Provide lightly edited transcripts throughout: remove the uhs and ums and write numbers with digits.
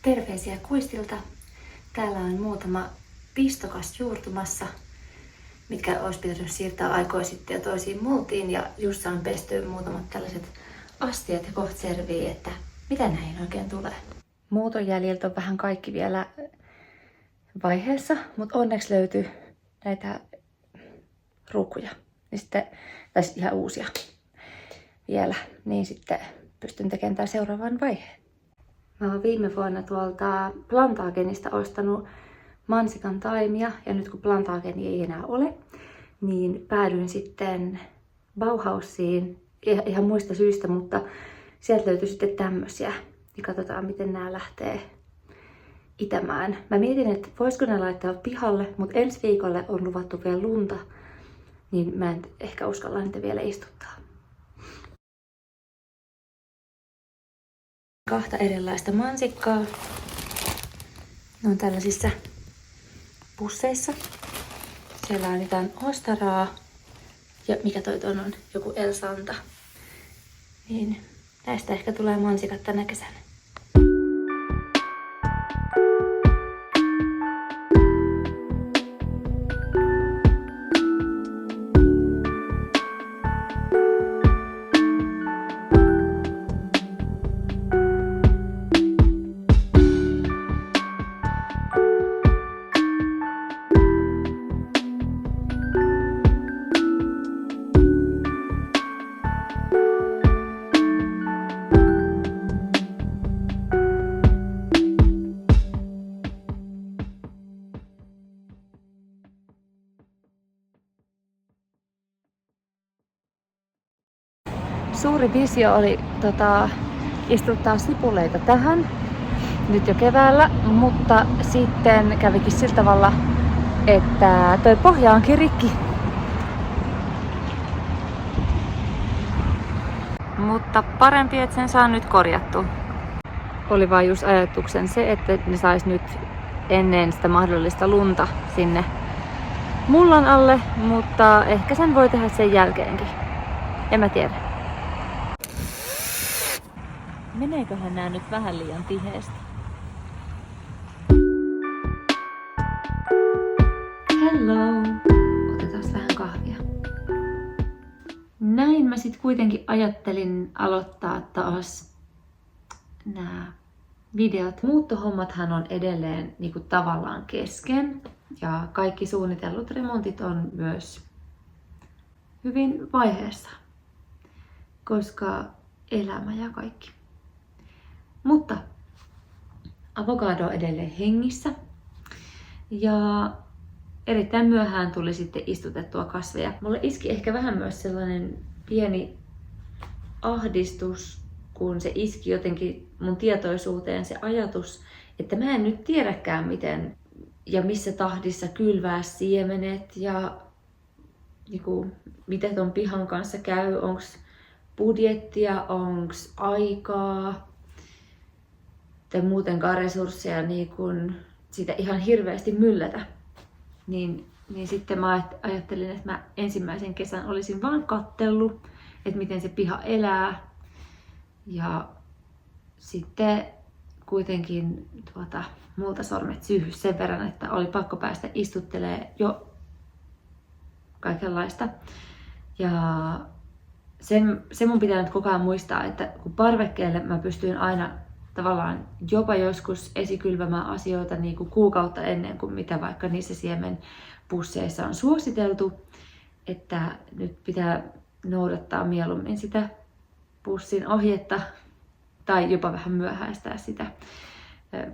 Terveisiä Kuistilta. Täällä on muutama pistokas juurtumassa, mitkä olisi pitänyt siirtää aikoja sitten jo toisiin multiin. Ja just saan pestyä muutamat tällaiset astiat ja kohta servii, että mitä näihin oikein tulee. Muuton jäljiltä on vähän kaikki vielä vaiheessa, mutta onneksi löytyy näitä ruukkuja. Niin sitten, tai ihan uusia vielä, niin sitten pystyn tekemään tämän seuraavan vaiheen. Mä oon viime vuonna tuolta Plantagenista ostanut mansikan taimia, ja nyt kun Plantageni ei enää ole, niin päädyin sitten Bauhausiin ihan muista syistä, mutta sieltä löytyi sitten tämmösiä. Ja katsotaan, miten nämä lähtee itämään. Mä mietin, että voisiko ne laittaa pihalle, mutta ensi viikolle on luvattu vielä lunta, niin mä en ehkä uskalla niitä vielä istuttaa. Kahta erilaista mansikkaa. Ne on tällaisissa pusseissa. Siellä on jotain ostaraa. Ja mikä toi on? Joku El Santa. Niin näistä ehkä tulee mansikat tänä kesänä. Suuri visio oli istuttaa sipuleita tähän nyt jo keväällä, mutta sitten kävikin sillä tavalla, että toi pohja onkin rikki. Mutta parempi, että sen saa nyt korjattu. Oli vaan just ajatuksen se, että ne sais nyt ennen sitä mahdollista lunta sinne mullan alle, mutta ehkä sen voi tehdä sen jälkeenkin. En mä tiedä. Meneeköhän nää nyt vähän liian tiheesti? Hello! Otetaan vähän kahvia. Näin mä sit kuitenkin ajattelin aloittaa taas nämä videot. Muuttohommathan on edelleen niinku tavallaan kesken. Ja kaikki suunnitellut remontit on myös hyvin vaiheessa. Koska elämä ja kaikki. Mutta avokado on edelleen hengissä. Ja erittäin myöhään tuli sitten istutettua kasveja. Mulle iski ehkä vähän myös sellainen pieni ahdistus, kun se iski jotenkin mun tietoisuuteen se ajatus, että mä en nyt tiedäkään miten ja missä tahdissa kylvää siemenet ja niinku, miten ton pihan kanssa käy, onks budjettia, onks aikaa tai muutenkaan resursseja niin kun siitä ihan hirveästi myllätä. Niin sitten mä ajattelin, että mä ensimmäisen kesän olisin vaan kattellut, että miten se piha elää. Ja sitten kuitenkin multa sormet syyhys sen verran, että oli pakko päästä istuttelemaan jo kaikenlaista. Ja se mun pitää nyt koko ajan muistaa, että kun parvekkeelle mä pystyin aina tavallaan jopa joskus esikylvämään asioita niin kuin kuukautta ennen kuin mitä vaikka niissä siemenpusseissa on suositeltu, että nyt pitää noudattaa mieluummin sitä pussin ohjetta tai jopa vähän myöhäistää sitä.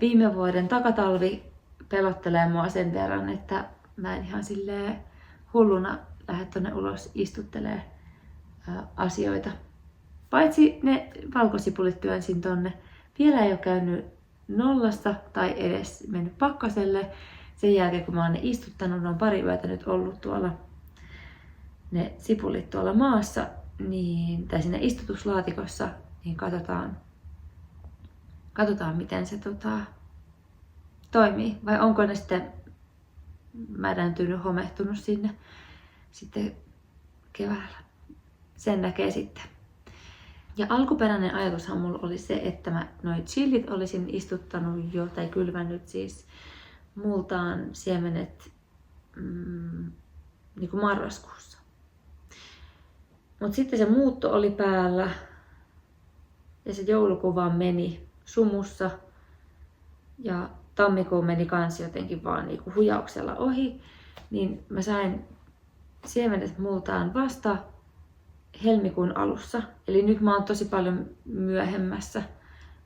Viime vuoden takatalvi pelottelee mua sen verran, että mä en ihan silleen hulluna lähde tonne ulos istuttelee asioita. Paitsi ne valkosipulit työnsin tonne. Vielä ei ole käynyt nollasta tai edes mennyt pakkaselle. Sen jälkeen kun mä oon ne istuttanut, ne on pari yötä nyt ollut tuolla ne sipulit tuolla maassa, niin, tai siinä istutuslaatikossa, niin katsotaan miten se toimii. Vai onko ne sitten mädäntynyt, homehtunut sinne sitten keväällä. Sen näkee sitten. Ja alkuperäinen ajatushan mulla oli se, että mä noi chilit olisin istuttanut jo, tai kylvännyt siis multaan siemenet niin kuin marraskuussa. Mutta sitten se muutto oli päällä ja se joulukuu vaan meni sumussa ja tammikuu meni kans jotenkin vaan niinku hujauksella ohi, niin mä sain siemenet multaan vasta helmikuun alussa. Eli nyt mä oon tosi paljon myöhemmässä.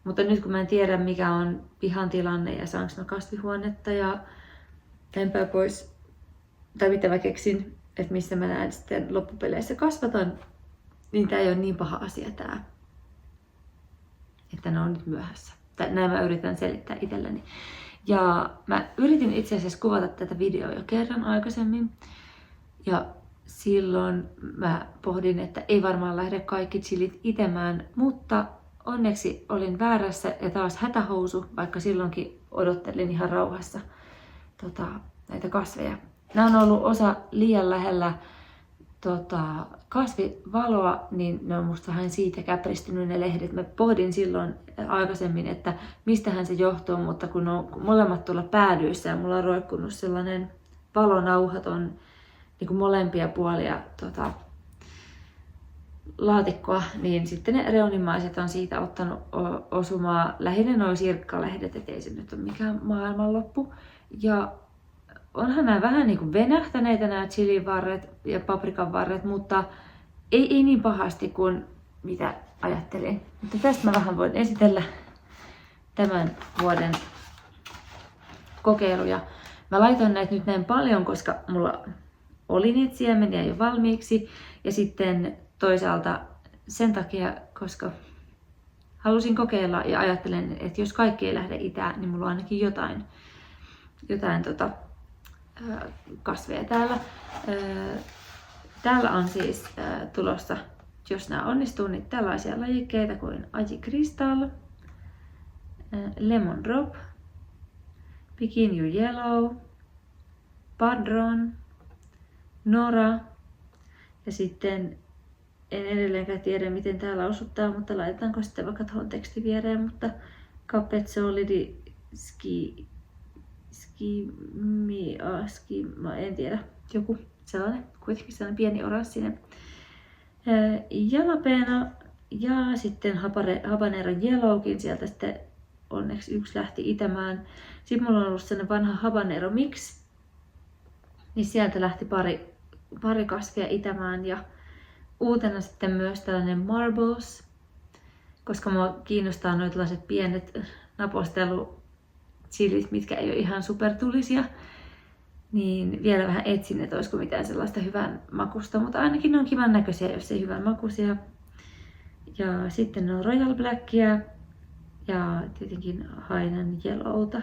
Mutta nyt kun mä en tiedä mikä on pihan tilanne ja saanko mä kasvihuonetta ja näinpä pois, tai mitä mä keksin, että missä mä näen sitten loppupeleissä kasvatan, niin tää ei ole niin paha asia tää, että ne on nyt myöhässä. Näin mä yritän selittää itselleni. Ja mä yritin itse asiassa kuvata tätä videoa jo kerran aikaisemmin. Ja silloin mä pohdin, että ei varmaan lähde kaikki chilit itemään, mutta onneksi olin väärässä ja taas hätähousu, vaikka silloinkin odottelin ihan rauhassa näitä kasveja. Nämä on ollut osa liian lähellä kasvivaloa, niin ne on musta vähän siitä käpristynyt ne lehdet. Mä pohdin silloin aikaisemmin, että mistähän se johtuu, mutta kun on molemmat tuolla päädyissä ja mulla on roikkunut sellainen valonauhaton niin kuin molempia puolia laatikkoa, niin sitten ne reunimaiset on siitä ottanut osumaa. Lähinnä nuo sirkkalehdet, ettei se nyt ole mikään maailmanloppu. Ja onhan nämä vähän niin kuin venähtäneitä nämä chilivarret ja paprikan varret, mutta ei niin pahasti kuin mitä ajattelin. Mutta tästä mä vähän voin esitellä tämän vuoden kokeiluja. Mä laitoin näitä nyt näin paljon, koska mulla oli niitä siemeniä jo valmiiksi. Ja sitten toisaalta sen takia, koska halusin kokeilla ja ajattelen, että jos kaikki ei lähde itään, niin mulla on ainakin jotain kasveja täällä. Täällä on siis tulossa, jos nämä onnistuu, niin tällaisia lajikkeita kuin Aji Crystal, Lemon Drop, Pekin You Yellow, Padron, Nora ja sitten en edelleenkään tiedä miten täällä osuttaa, mutta laitetaanko sitten vaikka tuohon tekstin viereen, mutta Capet Solidi mä en tiedä, joku sellainen, kuitenkin sellainen pieni oranssinen. Jalapeno ja sitten habanero yellowkin, sieltä sitten onneksi yksi lähti itämään. Sitten mulla on ollut sellainen vanha habanero mix, niin sieltä lähti pari kasvia itämään ja uutena sitten myös tällainen marbles, koska mua kiinnostaa noit tällaiset pienet napostelu-chilit, mitkä ei ole ihan supertulisia, niin vielä vähän etsin, että olisiko mitään sellaista hyvän makusta, mutta ainakin ne on kivan näköisiä, jos ei hyvän makuisia. Ja sitten on Royal Blackia ja tietenkin Hainan Yellowta.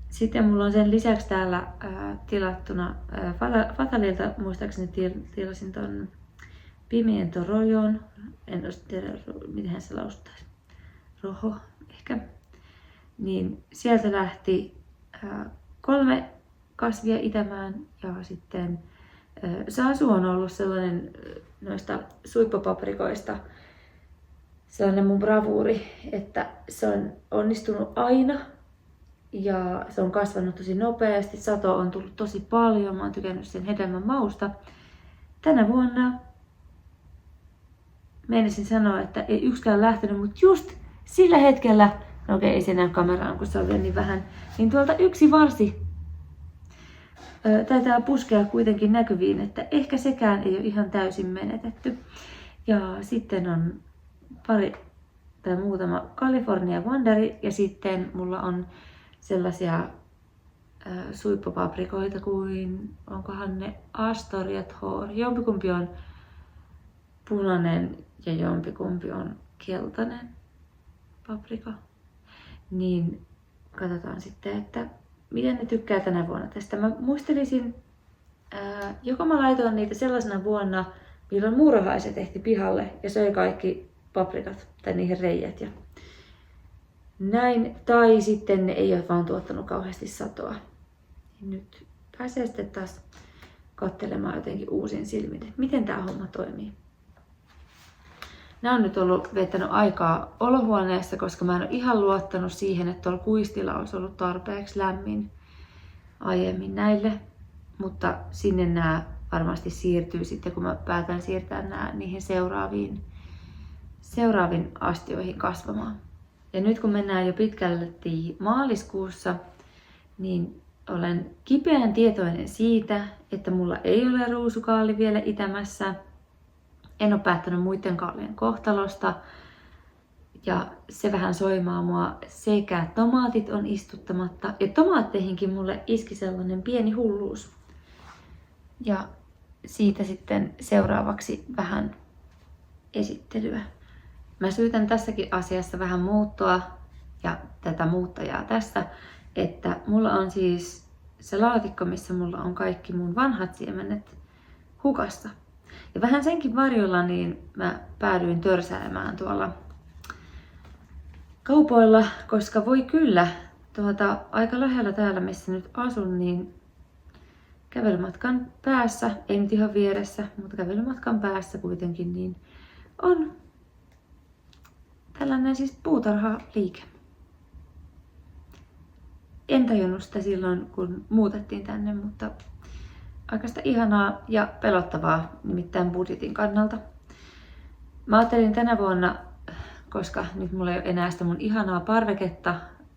Sitten mulla on sen lisäksi täällä tilattuna Fatalilta, muistaakseni tilasin ton Pimiento Rojon, en tiedä miten se lausuttaisi, roho ehkä. Niin sieltä lähti 3 kasvia itämään ja sitten Sasu on ollut sellainen noista suippopaprikoista sellainen mun bravuuri, että se on onnistunut aina. Ja se on kasvanut tosi nopeasti, sato on tullut tosi paljon, mä oon tykännyt sen hedelmän mausta. Tänä vuonna meinasin sanoa, että ei yksikään lähtenyt, mutta just sillä hetkellä, no okei, ei se näy kameraan, kun se on vielä niin vähän, niin tuolta yksi varsi taitaa puskea kuitenkin näkyviin, että ehkä sekään ei ole ihan täysin menetetty. Ja sitten on muutama California Wonderi ja sitten mulla on sellaisia suippopaprikoita kuin, onkohan ne Astor ja Thor. Jompikumpi on punainen ja jompikumpi on keltainen paprika. Niin katsotaan sitten, että miten ne tykkää tänä vuonna tästä. Mä muistelisin, joko mä laitoin niitä sellaisena vuonna, milloin muurahaiset ehti pihalle ja söi kaikki paprikat tai niihin reijät. Ja näin, tai sitten ne ei ole vaan tuottanut kauheasti satoa. Nyt pääsee sitten taas katselemaan jotenkin uusin silmin, että miten tämä homma toimii. Nämä on nyt viettänyt aikaa olohuoneessa, koska mä en ole ihan luottanut siihen, että tuolla kuistilla olisi ollut tarpeeksi lämmin aiemmin näille. Mutta sinne nämä varmasti siirtyy sitten, kun mä päätän siirtää nämä niihin seuraaviin astioihin kasvamaan. Ja nyt kun mennään jo pitkälti maaliskuussa, niin olen kipeän tietoinen siitä, että mulla ei ole ruusukaali vielä itämässä. En ole päättänyt muiden kaalien kohtalosta. Ja se vähän soimaa mua sekä tomaatit on istuttamatta. Ja tomaatteihinkin mulle iski sellainen pieni hulluus. Ja siitä sitten seuraavaksi vähän esittelyä. Mä syytän tässäkin asiassa vähän muuttoa ja tätä muuttajaa tässä, että mulla on siis se laatikko, missä mulla on kaikki mun vanhat siemenet hukassa. Ja vähän senkin varjolla niin mä päädyin törsäilemään tuolla kaupoilla, koska voi kyllä aika lähellä täällä, missä nyt asun, niin kävelymatkan päässä, ei nyt ihan vieressä, mutta kävelymatkan päässä kuitenkin, niin on tällainen siis puutarhaliike. En tajunnut sitä silloin, kun muutettiin tänne, mutta aikaista ihanaa ja pelottavaa, nimittäin budjetin kannalta. Mä ajattelin tänä vuonna, koska nyt mulla ei ole enää sitä mun ihanaa parveketta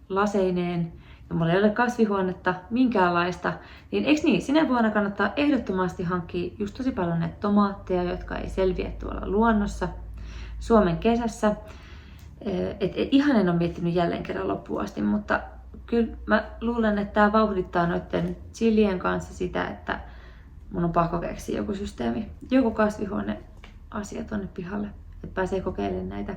laseineen ja mulla ei ole kasvihuonetta minkäänlaista, niin eikö niin, sinä vuonna kannattaa ehdottomasti hankkia just tosi paljon näitä tomaatteja, jotka ei selviä tuolla luonnossa Suomen kesässä. Ihan en ole miettinyt jälleen kerran loppuun asti, mutta kyllä mä luulen, että tämä vauhdittaa noiden chilien kanssa sitä, että mun on pakko keksiä joku systeemi, joku kasvihuoneasia tonne pihalle, että pääsee kokeilemaan näitä.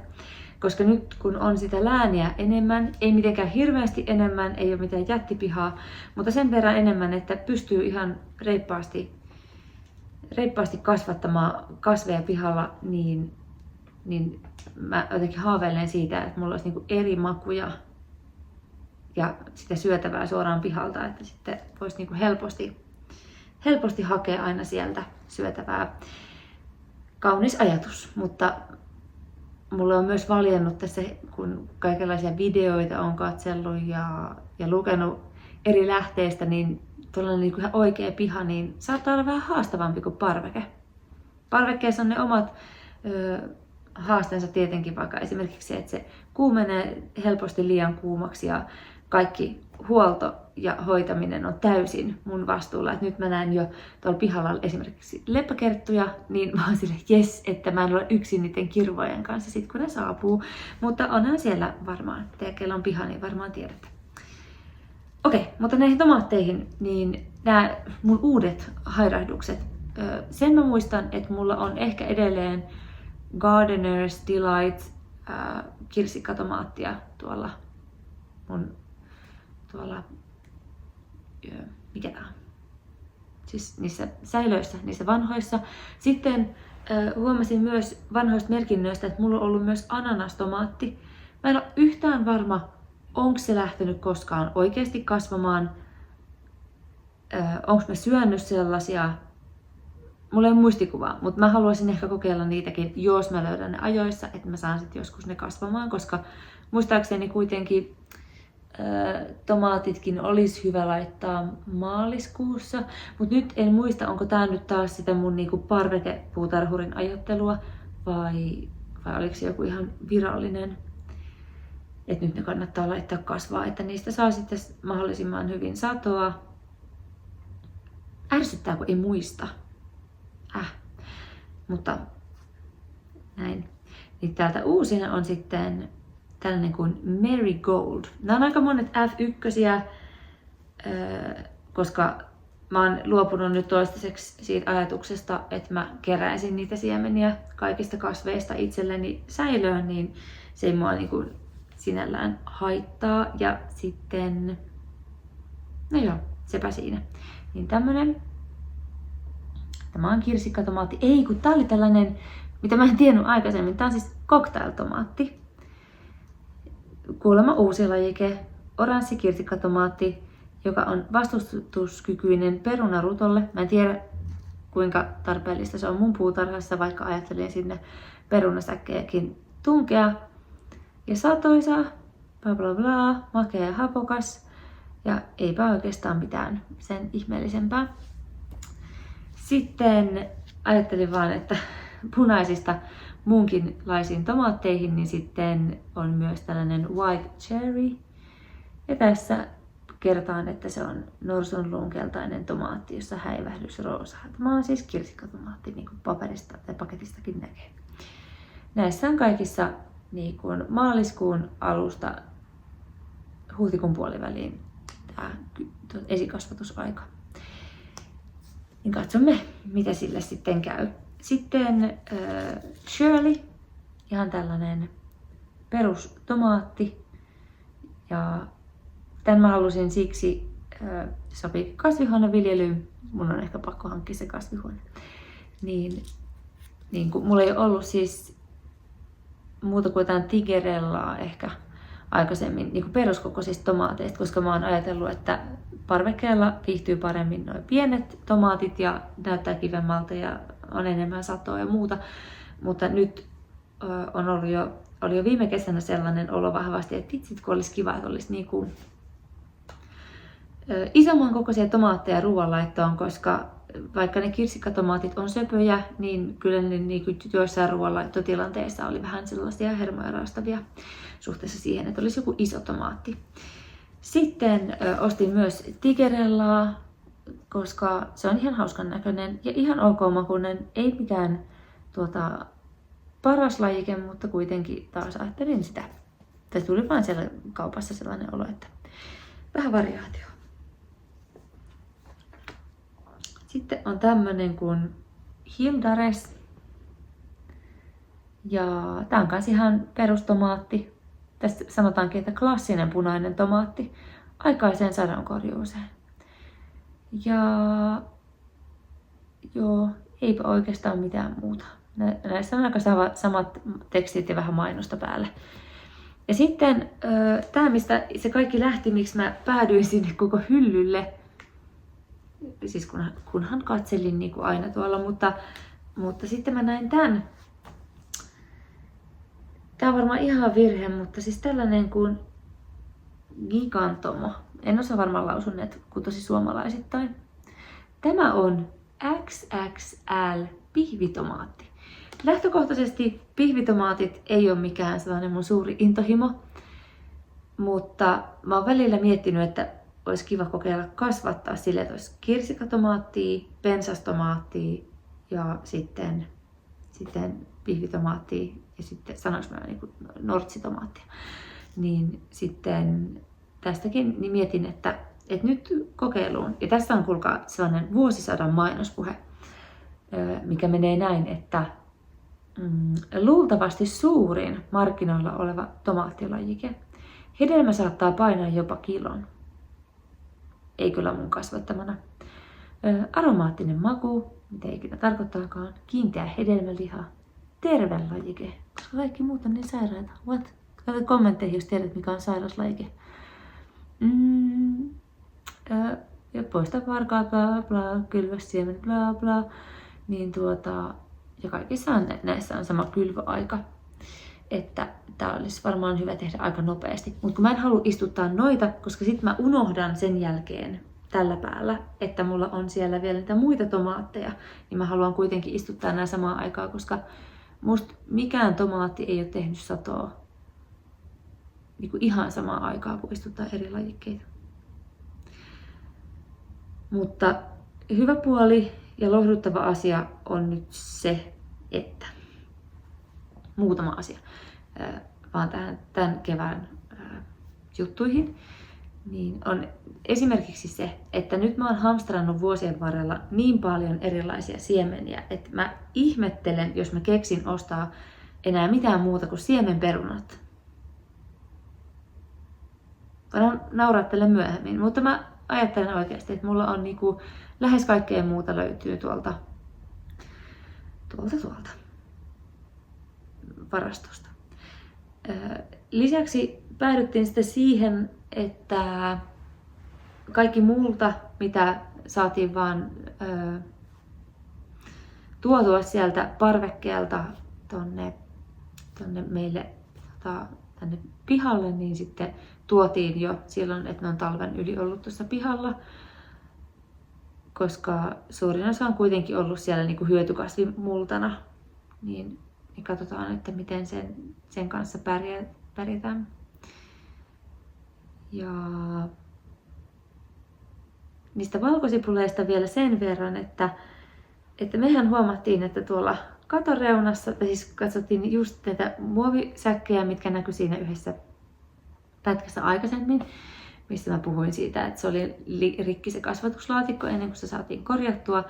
Koska nyt kun on sitä lääniä enemmän, ei mitenkään hirveästi enemmän, ei ole mitään jättipihaa, mutta sen verran enemmän, että pystyy ihan reippaasti kasvattamaan kasveja pihalla, niin mä jotenkin haaveilen siitä, että mulla olisi niinku eri makuja ja sitä syötävää suoraan pihalta, että sitten voisi niinku helposti hakea aina sieltä syötävää. Kaunis ajatus, mutta mulle on myös valjennut tässä, kun kaikenlaisia videoita on katsellut ja lukenut eri lähteistä, niin tuollainen niin ihan oikea piha niin saattaa olla vähän haastavampi kuin parveke. Parvekkeessa on ne omat haasteensa tietenkin, vaikka esimerkiksi se, että se kuumenee helposti liian kuumaksi ja kaikki huolto ja hoitaminen on täysin mun vastuulla. Et nyt mä näen jo tuolla pihalla esimerkiksi leppäkerttuja, niin mä oon silleen, jes, että mä en ole yksin niiden kirvojen kanssa sit kun ne saapuu. Mutta onhan siellä varmaan, te kellä on piha, niin varmaan tiedätte. Okei, mutta näihin tomaatteihin, niin nämä mun uudet hairahdukset. Sen mä muistan, että mulla on ehkä edelleen Gardener's Delight kirsikkatomaattia tuolla mikä tää on? Siis niissä säilöissä, niissä vanhoissa. Sitten huomasin myös vanhoista merkinnöistä, että mulla on ollut myös ananastomaatti. Mä en ole yhtään varma, onko se lähtenyt koskaan oikeasti kasvamaan. Onko mä syönyt sellaisia. Mulla ei ole muistikuvaa, mutta mä haluaisin ehkä kokeilla niitäkin, jos mä löydän ne ajoissa, että mä saan sitten joskus ne kasvamaan, koska muistaakseni kuitenkin tomaatitkin olisi hyvä laittaa maaliskuussa, mutta nyt en muista, onko tää nyt taas sitä mun niinku parvekepuutarhurin ajattelua vai oliko se joku ihan virallinen, että nyt ne kannattaa laittaa kasvaa, että niistä saa sitten mahdollisimman hyvin satoa. Ärsyttää, kun ei muista. Mutta näin. Niin täältä uusina on sitten tällainen kuin Marigold. Nämä on aika monet F1, koska mä oon luopunut nyt toistaiseksi siitä ajatuksesta, että mä keräisin niitä siemeniä kaikista kasveista itselleni säilöön, niin se ei mua niin kuin sinällään haittaa. Ja sitten, no joo, sepä siinä. Niin tämmönen. Tämä on kirsikkatomaatti. Ei, kun tää oli tällainen, mitä mä en tiennyt aikaisemmin. Tää on siis cocktailtomaatti. Kuulemma uusi lajike. Oranssi kirsikkatomaatti, joka on vastustuskykyinen perunarutolle. Mä en tiedä, kuinka tarpeellista se on mun puutarhassa, vaikka ajattelin sinne perunasäkkejäkin tunkea. Ja satoisa, bla bla bla, makea ja hapokas. Ja eipä oikeastaan mitään sen ihmeellisempää. Sitten ajattelin vaan, että punaisista muunkinlaisiin tomaatteihin, niin sitten on myös tällainen white cherry. Ja tässä kertaan, että se on norsunluun keltainen tomaatti, jossa häivähdys roosa. Tämä on siis kirsikkatomaatti, niin kuin paperista tai paketistakin näkee. Näissä on kaikissa niin kuin maaliskuun alusta huhtikuun puoliväliin tämä esikasvatusaika. Niin katsomme, mitä sille sitten käy. Sitten Shirley, ihan tällainen perustomaatti. Ja tämän mä halusin siksi sopii kasvihuoneviljelyyn. Mun on ehkä pakko hankkia se kasvihuone. Niin kun mulla ei ollut siis muuta kuin jotain tigerellaa ehkä aikaisemmin niin kuin peruskokoisista tomaateista, koska mä oon ajatellut, että parvekkeella viihtyy paremmin nuo pienet tomaatit ja näyttää kivemmalta ja on enemmän satoa ja muuta. Mutta nyt oli jo viime kesänä sellainen olo vahvasti, että vitsit kun olisi kiva, että olisi niin kuin isomman kokoisia tomaatteja ruoanlaittoon, koska vaikka ne kirsikkatomaatit on söpöjä, niin kyllä ne niin joissain ruoanlaittotilanteissa oli vähän sellaisia hermoja raastavia suhteessa siihen, että olisi joku iso tomaatti. Sitten ostin myös tigerellaa, koska se on ihan hauskan näköinen ja ihan ok makuinen. Ei mikään paras lajike, mutta kuitenkin taas ajattelin sitä. Tai tuli vaan siellä kaupassa sellainen olo, että vähän variaatio. Sitten on tämmönen kuin Hildares. Ja tää on kans ihan perustomaatti. Tästä sanotaankin, että klassinen punainen tomaatti aikaiseen sadonkorjuuseen. Ja joo, eipä oikeastaan mitään muuta. Näissä on aika samat tekstit ja vähän mainosta päälle. Ja sitten tämä, mistä se kaikki lähti, miksi mä päädyin sinne koko hyllylle. Siis kunhan katselin niin kuin aina tuolla, mutta sitten mä näin tämän. Tää on varmaan ihan virhe, mutta siis tällainen kuin Gigantomo. En osaa varmaan lausunneet kuin tosi suomalaisittain. Tämä on XXL pihvitomaatti. Lähtökohtaisesti pihvitomaatit ei ole mikään sellainen mun suuri intohimo, mutta mä oon välillä miettinyt, että olisi kiva kokeilla kasvattaa sille, että olisi kirsikkatomaattia, pensastomaattia ja sitten pihvitomaattia ja sitten sanoinko mä niin nortsitomaattia. Niin sitten tästäkin niin mietin, että nyt kokeiluun. Ja tässä on kuulkaa sellainen vuosisadan mainospuhe, mikä menee näin, että luultavasti suurin markkinoilla oleva tomaattilajike. Hedelmä saattaa painaa jopa kilon. Ei kyllä mun kasvattamana. Aromaattinen maku, mitä ikinä tarkoittaakaan. Kiinteä hedelmäliha. Terve lajike, koska kaikki muut on niin sairaita. What? Laita kommentteihin, jos tiedät, mikä on sairauslajike. Ja poista varkaat, bla bla, kylvässiemen, bla bla. Niin ja kaikissa näissä on sama kylvöaika. Että tää olisi varmaan hyvä tehdä aika nopeasti. Mutta kun mä en halua istuttaa noita, koska sit mä unohdan sen jälkeen tällä päällä, että mulla on siellä vielä niitä muita tomaatteja, niin mä haluan kuitenkin istuttaa nämä samaan aikaan, koska musta mikään tomaatti ei ole tehnyt satoa niin kuin ihan samaan aikaan, kun istuttaa eri lajikkeita. Mutta hyvä puoli ja lohduttava asia on nyt se, että muutama asia vaan tämän kevään juttuihin, niin on esimerkiksi se, että nyt mä oon hamstrannut vuosien varrella niin paljon erilaisia siemeniä, että mä ihmettelen, jos mä keksin ostaa enää mitään muuta kuin siemenperunat. Voidaan naurattele myöhemmin, mutta mä ajattelen oikeasti, että mulla on niinku lähes kaikkea muuta löytyy tuolta varastosta. Lisäksi päädyttiin sitten siihen, että kaikki muulta, mitä saatiin vaan tuotua sieltä parvekkeelta tonne meille tänne pihalle, niin sitten tuotiin jo silloin, että ne on talven yli ollut tuossa pihalla, koska suurin osa on kuitenkin ollut siellä niin kuin hyötykasvimultana, niin katsotaan, että miten sen kanssa pärjätään. Ja niistä valkosipuleista vielä sen verran, että mehän huomattiin, että tuolla katoreunassa, tai siis katsottiin just näitä muovisäkkejä, mitkä näkyi siinä yhdessä pätkässä aikaisemmin, missä mä puhuin siitä, että se oli rikki se kasvatuslaatikko ennen kuin se saatiin korjattua,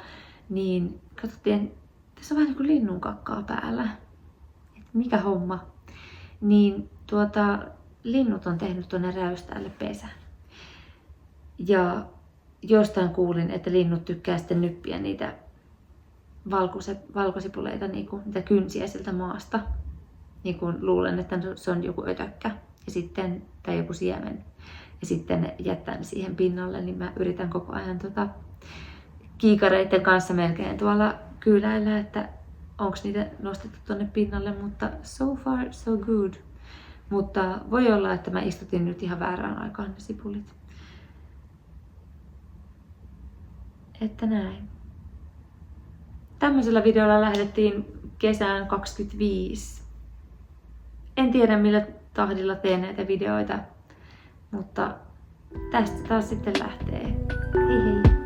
niin katsottiin, että tässä on vähän niin kuin linnun kakkaa päällä. Että mikä homma. Niin linnut on tehnyt tuonne räystäälle pesän. Ja jostain kuulin, että linnut tykkää sitten nyppiä niitä valkosipuleita, niitä kynsiä sieltä maasta. Niin kuin luulen, että se on joku ötökkä ja sitten, tai joku siemen. Ja sitten jättää ne siihen pinnalle, niin mä yritän koko ajan kiikareiden kanssa melkein tuolla kyyläillä, että onko niitä nostettu tonne pinnalle, mutta so far so good. Mutta voi olla, että mä istutin nyt ihan väärään aikaan ne sipulit. Että näin. Tämmöisellä videolla lähdettiin kesään 2025. En tiedä millä tahdilla teen näitä videoita, mutta tästä taas sitten lähtee. Hei hei!